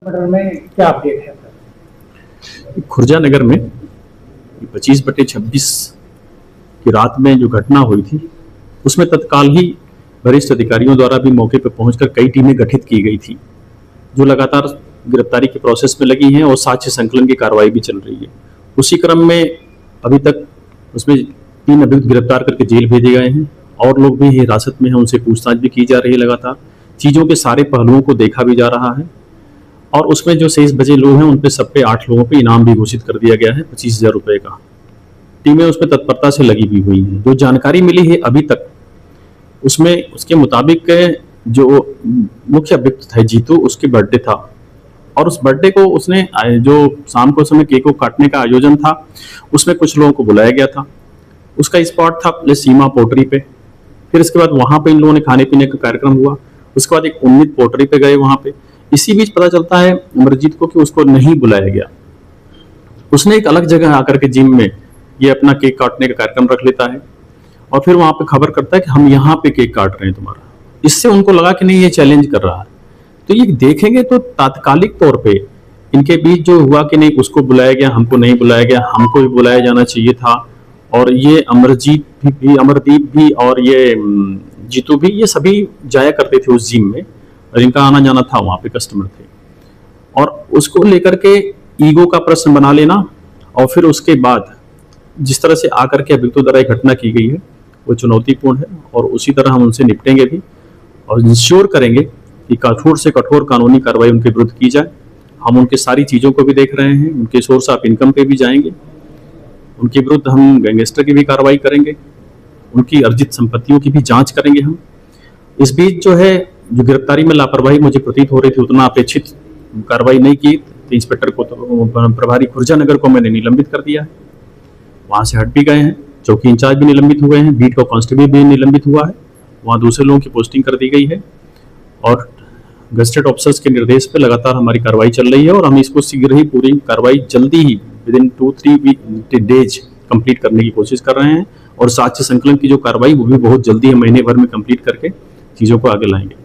Murder में क्या update है सर? खुर्जा नगर में 25/26 की रात में जो घटना हुई थी उसमें तत्काल ही वरिष्ठ अधिकारियों द्वारा भी मौके पर पहुंचकर कई टीमें गठित की गई थी जो लगातार गिरफ्तारी के प्रोसेस में लगी हैं और साक्ष्य संकलन की कार्रवाई भी चल रही है। उसी क्रम में अभी तक उसमें 3 अभियुक्त गिरफ्तार करके जेल भेजे गए हैं और लोग भी हिरासत में हैं, उनसे पूछताछ भी की जा रही है। लगातार चीज़ों के सारे पहलुओं को देखा भी जा रहा है और उसमें जो शेष बचे लोग हैं उन पे सब पे 8 लोगों पे इनाम भी घोषित कर दिया गया है 25,000 रुपए का। टीमें उसमें तत्परता से लगी भी हुई हैं। जो जानकारी मिली है अभी तक उसमें उसके मुताबिक जो मुख्य अभियुक्त था जीतू, उसके बर्थडे था और उस बर्थडे को उसने जो शाम को समय केक को काटने का आयोजन था उसमें कुछ लोगों को बुलाया गया था। उसका स्पॉट था प्लेस सीमा पोटरी पे। फिर इसके बाद वहां पे इन लोगों ने खाने पीने का कार्यक्रम हुआ। उसके बाद एक उम्मीद पोटरी पे गए वहां पे। इसी बीच पता चलता है अमरजीत को कि उसको नहीं बुलाया गया। उसने एक अलग जगह आकर के जिम में ये अपना केक काटने का कार्यक्रम रख लेता है और फिर वहां पे खबर करता है कि हम यहाँ पे केक काट रहे हैं तुम्हारा। इससे उनको लगा कि नहीं ये चैलेंज कर रहा है। तो ये देखेंगे तो तात्कालिक तौर पे इनके बीच जो हुआ कि नहीं उसको बुलाया गया, हमको नहीं बुलाया गया, हमको भी बुलाया जाना चाहिए था। और ये अमरजीत भी, अमरदीप भी और ये जीतू भी, ये सभी जाया करते थे उस जिम में और इनका आना जाना था, वहां पे कस्टमर थे। और उसको लेकर के ईगो का प्रश्न बना लेना और फिर उसके बाद जिस तरह से आकर के अभियुक्तों द्वारा घटना की गई है वो चुनौतीपूर्ण है और उसी तरह हम उनसे निपटेंगे भी और इंश्योर करेंगे कि कठोर से कठोर कानूनी कार्रवाई उनके विरुद्ध की जाए। हम उनके सारी चीज़ों को भी देख रहे हैं, उनके सोर्स ऑफ इनकम पे भी जाएंगे, उनके विरुद्ध हम गैंगस्टर की भी कार्रवाई करेंगे, उनकी अर्जित संपत्तियों की भी जांच करेंगे हम। इस बीच जो है जो गिरफ्तारी में लापरवाही मुझे प्रतीत हो रही थी, उतना अपेक्षित कार्रवाई नहीं की। तो इंस्पेक्टर को प्रभारी खुर्जा नगर को मैंने निलंबित कर दिया है, वहां से हट भी गए हैं। चौकी इंचार्ज भी निलंबित हुए हैं, बीट का कांस्टेबल भी निलंबित हुआ है, वहां दूसरे लोगों की पोस्टिंग कर दी गई है और गजेटेड ऑफिसर्स के निर्देश पे लगातार हमारी कार्रवाई चल रही है और हम इसको शीघ्र ही पूरी कार्रवाई जल्दी ही विद इन 2-3 डेज कंप्लीट करने की कोशिश कर रहे हैं और साक्ष्य संकलन की जो कार्रवाई वो भी बहुत जल्दी हम महीने भर में कंप्लीट करके चीज़ों को आगे लाएंगे।